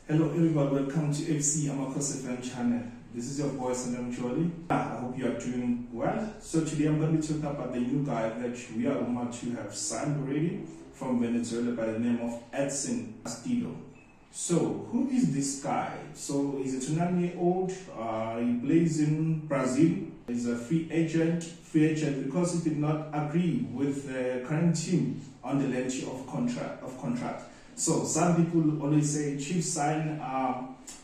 Hello everyone, welcome to FC Amakos FM channel. This is your boy Sanele Mjoli. I hope you are doing well. So today I'm going to be talking about the new guy that we are rumored to have signed already from Venezuela by the name of Edson Castillo. So who is this guy? So he's a 29-year-old, he plays in Brazil. He's a free agent because he did not agree with the current team on the length of contract. So some people always say Chiefs sign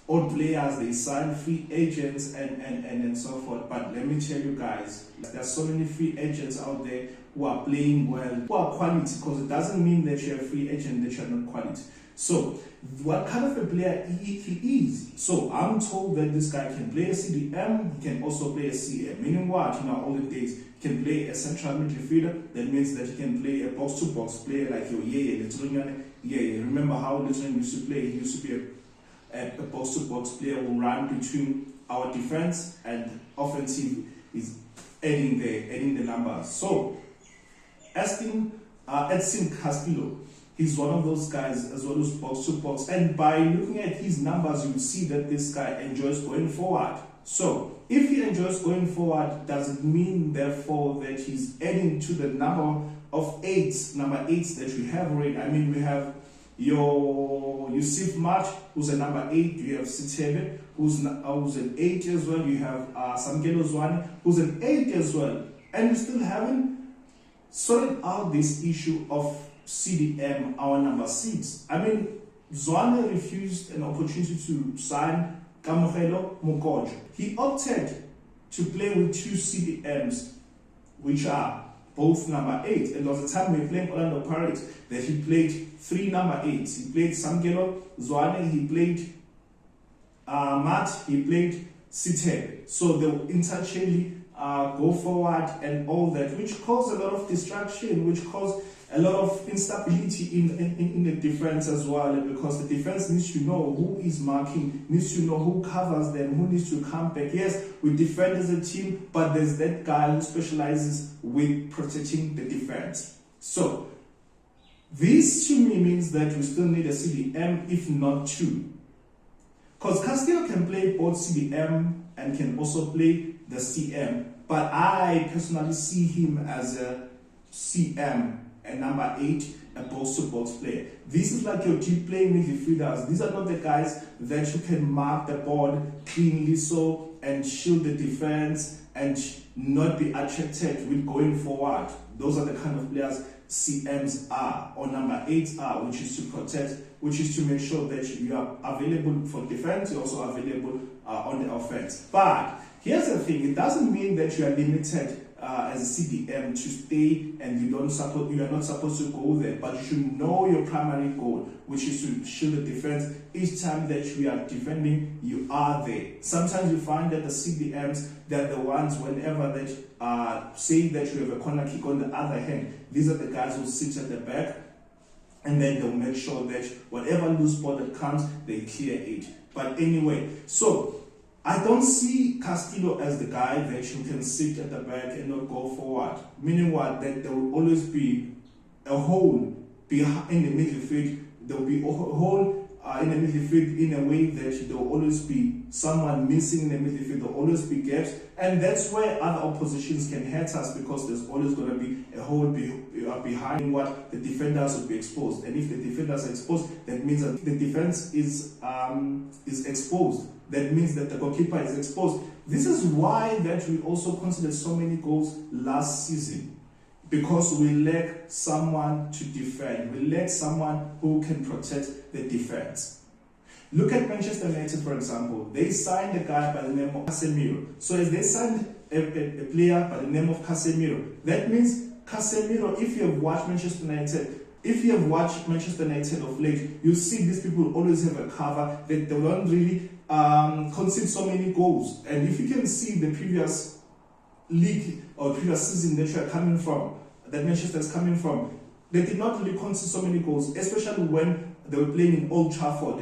old players, they sign free agents and so forth. But let me tell you guys, there are so many free agents out there who are playing well, who are quality, because it doesn't mean that you're a free agent that you're not quality. So what kind of a player he is? So I'm told that this guy can play a CDM, he can also play a CM. Meaning what? All the days he can play a central midfielder. That means that he can play a box-to-box player like your remember how Lithuania used to play? He used to be a box-to-box player who ran between our defense and offensive, is adding the numbers. So Edson Castillo, he's one of those guys as well as box-to-box, and by looking at his numbers you will see that this guy enjoys going forward. So if he enjoys going forward, does it mean therefore that he's adding to the number eights that we have already? I mean, we have your Yusuf March, who's a number 8. You have Sitebe, who's an 8 as well. You have Sanele Mjoli, who's an 8 as well. And we still haven't sorted out this issue of CDM, our number 6. I mean, Zwane refused an opportunity to sign Kamogelo Mokojo. He opted to play with 2 CDMs, which are both number 8. And there was a time when he played Orlando Pirates that he played 3 number 8s. He played Sanele Mjoli, he played Matt, he played Sitebe. So they will interchangeably go forward and all that, which caused a lot of distraction, which caused a lot of instability in the defense as well, because the defense needs to know who is marking, needs to know who covers them, who needs to come back. Yes, we defend as a team, but there's that guy who specializes with protecting the defense. So this to me means that we still need a CDM, if not 2. Because Castillo can play both CDM and can also play the CM, but I personally see him as a CM, a number 8, a box-to-box player. This is like your deep playing midfielders. These are not the guys that you can mark the ball cleanly so and shield the defense and not be attracted with going forward. Those are the kind of players CMs are, or number 8s are, which is to protect, which is to make sure that you are available for defense, you're also available on the offense. But here's the thing, it doesn't mean that you are limited as a CDM to stay and you are not supposed to go there, but you should know your primary goal, which is to shield the defense. Each time that you are defending, you are there. Sometimes you find that the CDMs, they're the ones whenever that say that you have a corner kick. On the other hand, these are the guys who sit at the back, and then they'll make sure that whatever loose ball that comes, they clear it. But anyway, so I don't see Castillo as the guy that you can sit at the back and not go forward. Meaning what? That there will always be a hole behind in the midfield. There will be a hole in the midfield in a way that there will always be someone missing in the midfield. There will always be gaps. And that's where other oppositions can hurt us, because there's always going to be a hole behind what the defenders will be exposed. And if the defenders are exposed, that means that the defense is exposed. That means that the goalkeeper is exposed. This is why that we also conceded so many goals last season, because we lack someone to defend. We lack someone who can protect the defense. Look at Manchester United, for example. They signed a guy by the name of Casemiro. So if they signed a player by the name of Casemiro, that means Casemiro, if you have watched Manchester United of late, you see these people always have a cover, that they don't really concede so many goals. And if you can see the previous league or previous season that you are coming from, that Manchester is coming from, they did not really concede so many goals, especially when they were playing in Old Trafford.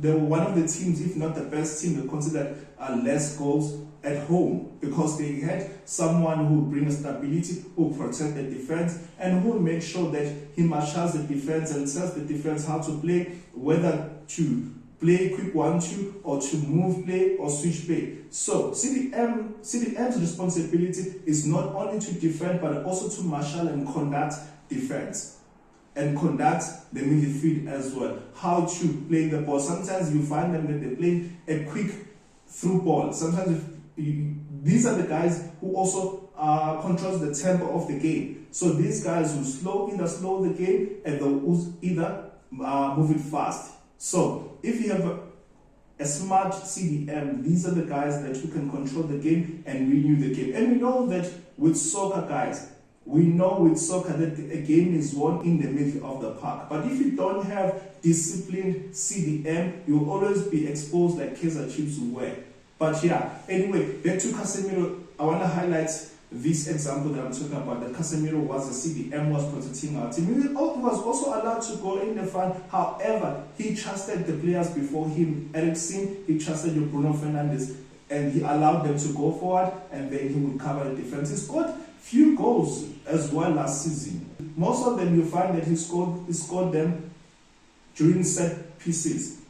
They were one of the teams, if not the best team, that considered less goals at home, because they had someone who would bring stability, who would protect the defense, and who would make sure that he marshals the defense and tells the defense how to play, whether to play quick 1-2 or to move play or switch play. So CDM's responsibility is not only to defend but also to marshal and conduct defense and conduct the midfield as well. How to play the ball. Sometimes you find them that they play a quick through ball. Sometimes these are the guys who also controls the tempo of the game. So these guys will either slow the game and they'll either move it fast. So if you have a smart CDM, these are the guys that you can control the game and renew the game. And we know that with soccer, guys, that a game is won in the middle of the park. But if you don't have disciplined CDM, you'll always be exposed like Kaizer Chiefs were. But yeah, anyway, back to Casemiro. I want to highlight this example that I'm talking about, that Casemiro was a CDM, was protecting our team. He was also allowed to go in the front. However, he trusted the players before him. Edson, he trusted Bruno Fernandes, and he allowed them to go forward, and then he would cover the defense. He scored few goals as well last season. Most of them you find that he scored them during set pieces.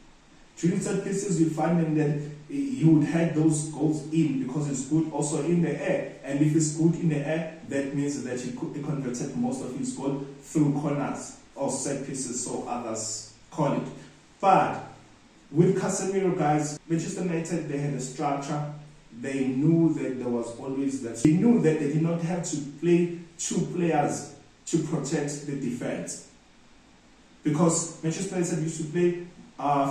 During set pieces, you find them that he would have those goals in because it's good also in the air. And if it's good in the air, that means that he converted most of his goals through corners or set pieces, so others call it. But with Casemiro, guys, Manchester United, they had a structure. They knew that there was always that. They knew that they did not have to play two players to protect the defense. Because Manchester United used to play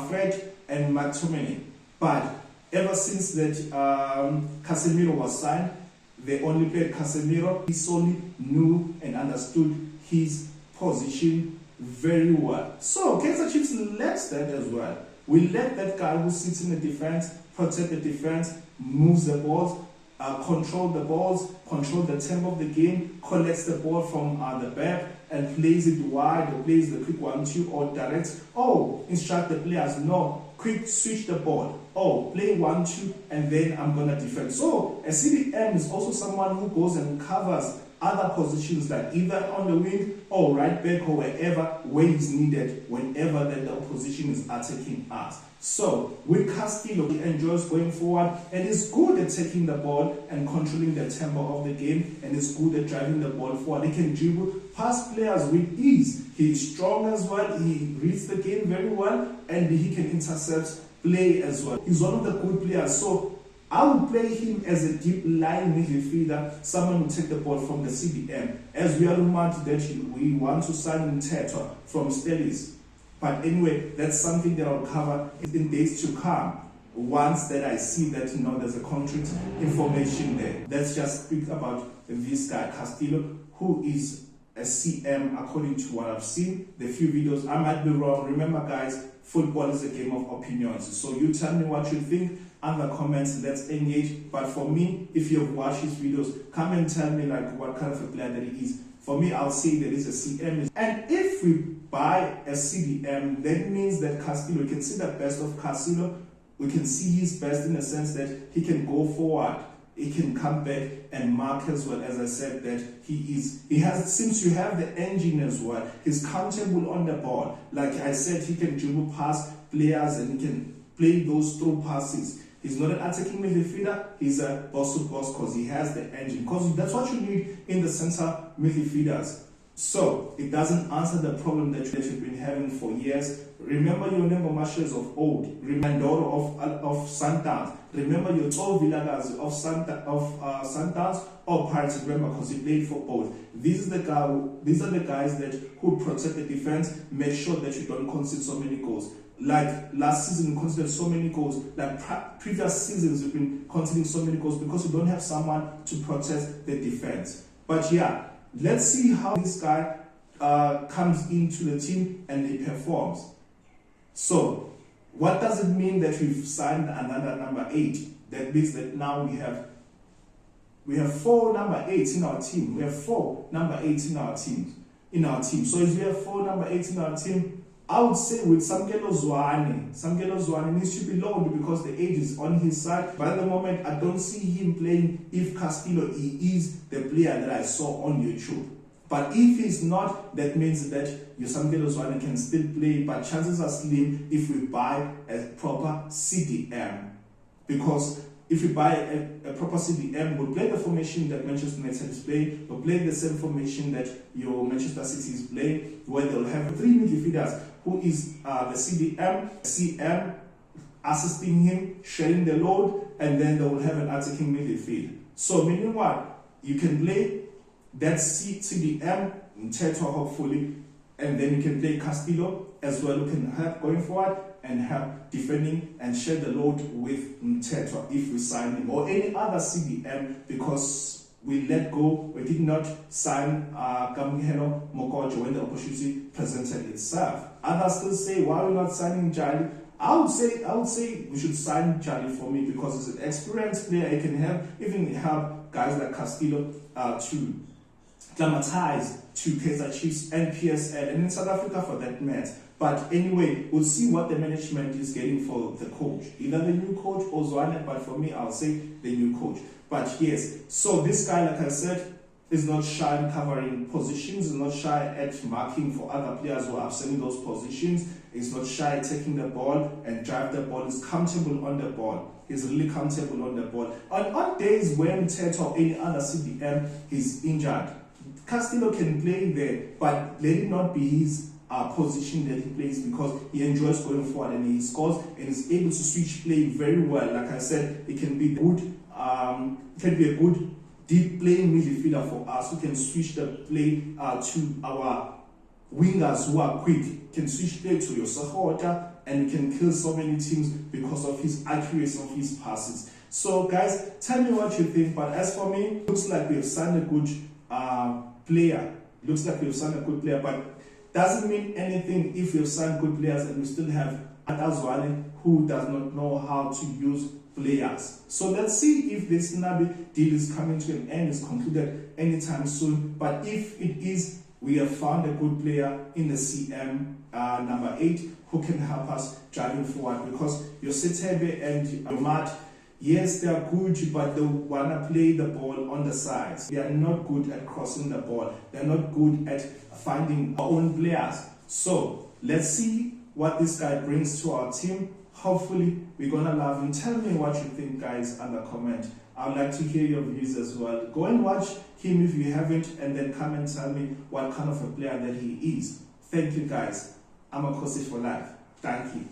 Fred and McTominay. But ever since that Casemiro was signed, they only played Casemiro. He solely knew and understood his position very well. So Kaizer Chiefs lacks that as well. We let that guy who sits in the defense protect the defense, moves the balls, control the balls, control the tempo of the game, collects the ball from the back and plays it wide, or plays the quick 1-2 or direct. Instruct the players, no, quick switch the ball. Play 1-2 and then I'm going to defend. So a CDM is also someone who goes and covers other positions, like either on the wing or right back or wherever where is needed whenever that the opposition is attacking us. So with Castillo, he enjoys going forward and is good at taking the ball and controlling the tempo of the game, and is good at driving the ball forward. He can dribble past players with ease. He is strong as well. He reads the game very well, and he can intercept play as well. He's one of the good players. So I would play him as a deep line midfielder, someone who take the ball from the CDM. As we are rumored that we want to sign Teto from Stellis. But anyway, that's something that I'll cover in days to come. Once that I see that there's a concrete information there. Let's just speak about this guy Castillo, who is a CM according to what I've seen, the few videos. I might be wrong. Remember, guys, football is a game of opinions. So you tell me what you think under comments. Let's engage. But for me, if you've watched his videos, come and tell me like what kind of a player that he is. For me, I'll say that it's a CM. And if we buy a CDM, that means that Castillo, we can see the best of Castillo. We can see his best in the sense that he can go forward. He can come back and mark as well. As I said, that he seems to have the engine as well. He's comfortable on the ball. Like I said, he can dribble past players and he can play those through passes. He's not an attacking midfielder, he's a boss-to-boss because he has the engine. Because that's what you need in the center midfielders. So it doesn't answer the problem that you've been having for years. Remember your number marshals of old, remember of Sundowns, remember your tall Villagers of Sundowns or Pirates, remember, because he played for both. These are the guys that who protect the defense, make sure that you don't concede so many goals. Like last season, we conceded so many goals. Like previous seasons, we've been conceding so many goals because we don't have someone to protect the defense. But yeah, let's see how this guy comes into the team and he performs. So, what does it mean that we've signed another number 8? That means that now we have 4 number 8s in our team. We have 4 number 8s in our team. So if we have 4 number 8s in our team, I would say with Sanele Mjoli needs to be lowered because the age is on his side. But at the moment, I don't see him playing if Castillo is the player that I saw on YouTube. But if he's not, that means that your Sanele Mjoli can still play, but chances are slim if we buy a proper CDM. Because if you buy a proper CDM, we'll play the formation that Manchester United is playing, we'll play the same formation that your Manchester City is playing, where they'll have three midfielders, who is the CM, assisting him, sharing the load, and then they will have an attacking midfield. So meaning what? You can play that CDM, Mteto hopefully, and then you can play Castillo as well, who can help going forward and help defending and share the load with Mteto if we sign him, or any other CDM, because we let go, we did not sign Kamihelo Mokojo when the opportunity presented itself. Others still say, why are we not signing Mjoli? I would say we should sign Mjoli for me, because he's an experienced player. He can even help guys like Castillo to climatize to Kaizer Chiefs and PSL, and in South Africa for that matter. But anyway, we'll see what the management is getting for the coach. Either the new coach or Zwane, but for me, I'll say the new coach. But yes, so this guy, like I said, is not shy in covering positions, is not shy at marking for other players who are absent in those positions. He's not shy at taking the ball and drive the ball. He's comfortable on the ball. He's really comfortable on the ball. On days when Mteto or any other CDM is injured, Castillo can play there, but let it not be his position that he plays, because he enjoys going forward and he scores and is able to switch play very well. Like I said, it can be a good deep playing midfielder for us, who can switch the play to our wingers who are quick, can switch play to your Sahota, and he can kill so many teams because of his accuracy of his passes. So guys, tell me what you think. But as for me, looks like we have signed a good player. Looks like we have signed a good player, but doesn't mean anything if we have signed good players and we still have Zwane who does not know how to use players. So let's see if this Nabi deal is coming to an end, is concluded anytime soon. But if it is, we have found a good player in the CM number 8 who can help us driving forward, because your Setebe and your Mat, yes, they are good, but they want to play the ball on the sides. They are not good at crossing the ball. They are not good at finding our own players. So let's see what this guy brings to our team. Hopefully, we're going to love him. Tell me what you think, guys, under comment. I would like to hear your views as well. Go and watch him if you haven't, and then come and tell me what kind of a player that he is. Thank you, guys. I'm a Kosi for life. Thank you.